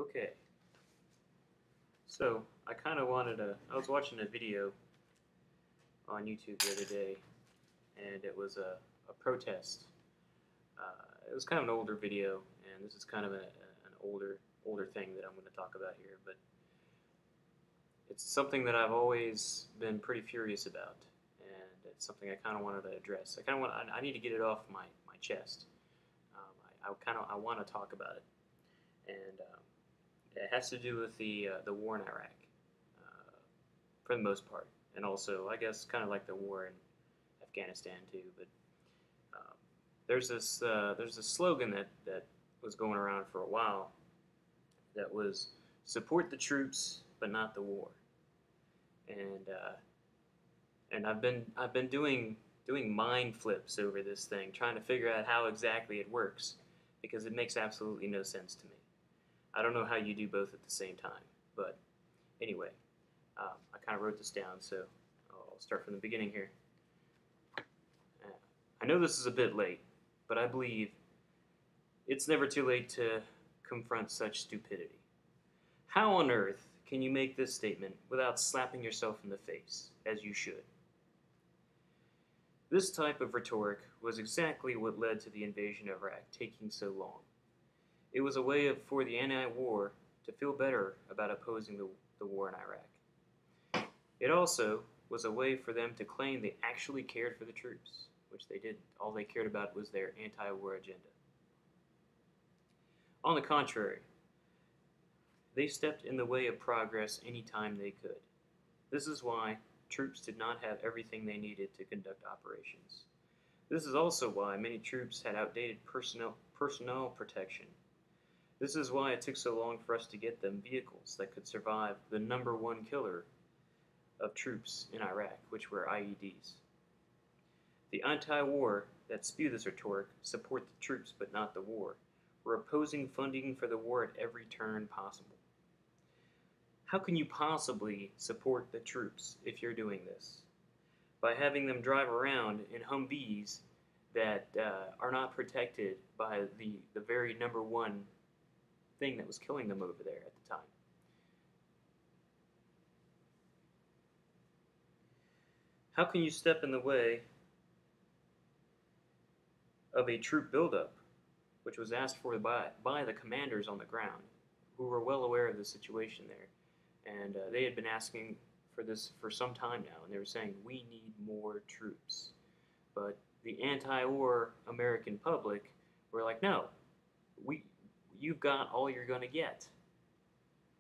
Okay, so I kind of wanted to. I was watching a video on YouTube the other day, and it was a protest. It was kind of an older video, and this is kind of an older thing that I'm going to talk about here. But it's something that I've always been pretty furious about, and it's something I kind of wanted to address. I kind of want. I need to get it off my chest. I want to talk about it, and it has to do with the war in Iraq, for the most part, and also I guess kind of like the war in Afghanistan too. But there's this slogan that was going around for a while that was support the troops but not the war, and I've been doing mind flips over this thing, trying to figure out how exactly it works, because it makes absolutely no sense to me. I don't know how you do both at the same time, but anyway, I kind of wrote this down, so I'll start from the beginning here. I know this is a bit late, but I believe it's never too late to confront such stupidity. How on earth can you make this statement without slapping yourself in the face, as you should? This type of rhetoric was exactly what led to the invasion of Iraq taking so long. It was a way for the anti-war to feel better about opposing the war in Iraq. It also was a way for them to claim they actually cared for the troops, which they didn't. All they cared about was their anti-war agenda. On the contrary, they stepped in the way of progress any time they could. This is why troops did not have everything they needed to conduct operations. This is also why many troops had outdated personnel protection. This is why it took so long for us to get them vehicles that could survive the #1 killer of troops in Iraq, which were IEDs. The anti-war that spew this rhetoric, support the troops but not the war, were opposing funding for the war at every turn possible. How can you possibly support the troops if you're doing this? By having them drive around in Humvees that are not protected by the very #1 thing that was killing them over there at the time. How can you step in the way of a troop buildup, which was asked for by the commanders on the ground, who were well aware of the situation there? And they had been asking for this for some time now, and they were saying, we need more troops. But the anti-war American public were like, no, you've got all you're going to get.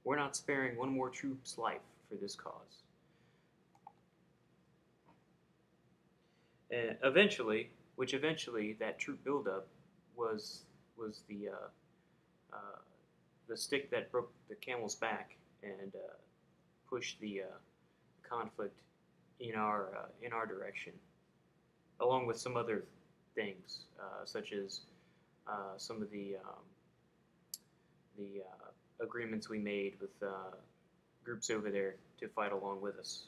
We're not sparing one more troop's life for this cause. And eventually, that troop buildup was the stick that broke the camel's back and pushed the conflict in our direction, along with some other things, such as some of the agreements we made with groups over there to fight along with us.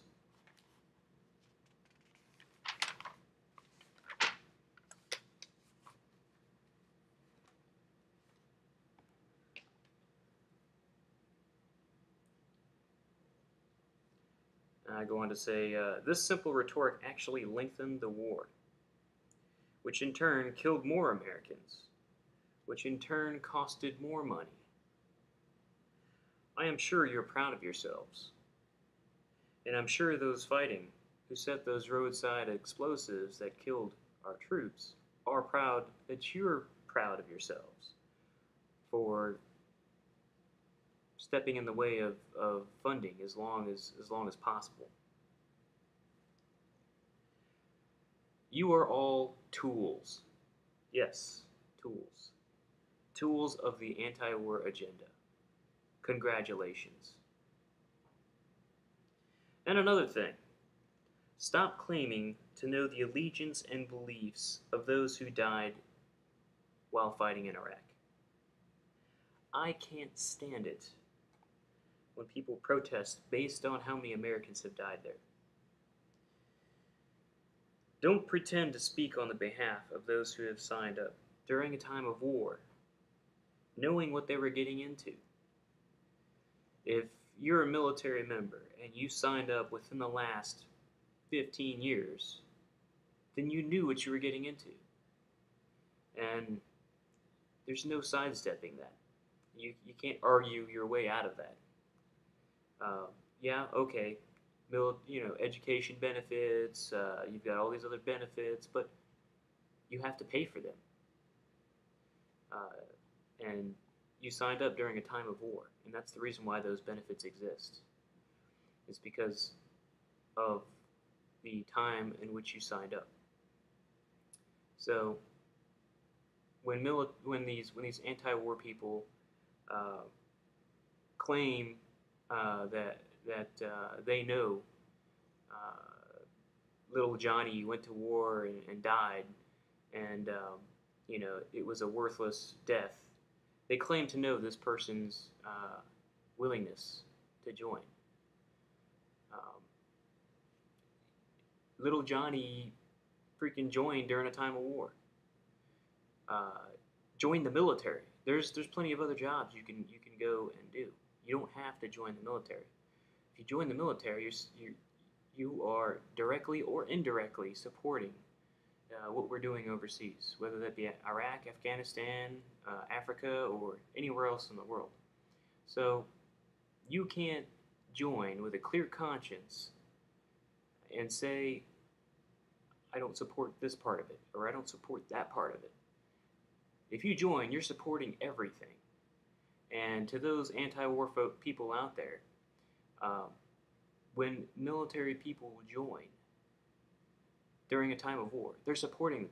I go on to say, this simple rhetoric actually lengthened the war, which in turn killed more Americans, which in turn costed more money. I am sure you're proud of yourselves, and I'm sure those fighting who set those roadside explosives that killed our troops are proud that you're proud of yourselves for stepping in the way of funding as long as possible. You are all tools. Yes, tools. Tools of the anti-war agenda. Congratulations. And another thing, stop claiming to know the allegiance and beliefs of those who died while fighting in Iraq. I can't stand it when people protest based on how many Americans have died there. Don't pretend to speak on the behalf of those who have signed up during a time of war, knowing what they were getting into. If you're a military member and you signed up within the last 15 years, then you knew what you were getting into. And there's no sidestepping that. You can't argue your way out of that. Uh, yeah, okay, education benefits, you've got all these other benefits, but you have to pay for them. And you signed up during a time of war, and that's the reason why those benefits exist. It's because of the time in which you signed up. So when these anti-war people uh, claim that they know little Johnny went to war and died, and it was a worthless death. They claim to know this person's willingness to join. Um, little Johnny freaking joined during a time of war. Uh, join the military. There's plenty of other jobs you can go and do. You don't have to join the military. If you join the military, you are directly or indirectly supporting what we're doing overseas, whether that be Iraq, Afghanistan, Africa, or anywhere else in the world. So you can't join with a clear conscience and say, I don't support this part of it, or I don't support that part of it. If you join, you're supporting everything. And to those anti-war people out there, um, when military people join during a time of war, they're supporting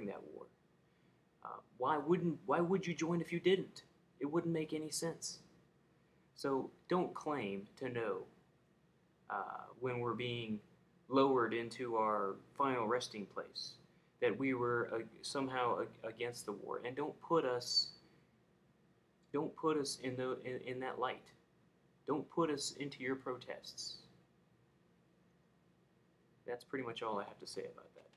that war. Why would you join if you didn't? It wouldn't make any sense. So don't claim to know when we're being lowered into our final resting place that we were somehow against the war, and don't put us in that light. Don't put us into your protests. That's pretty much all I have to say about that.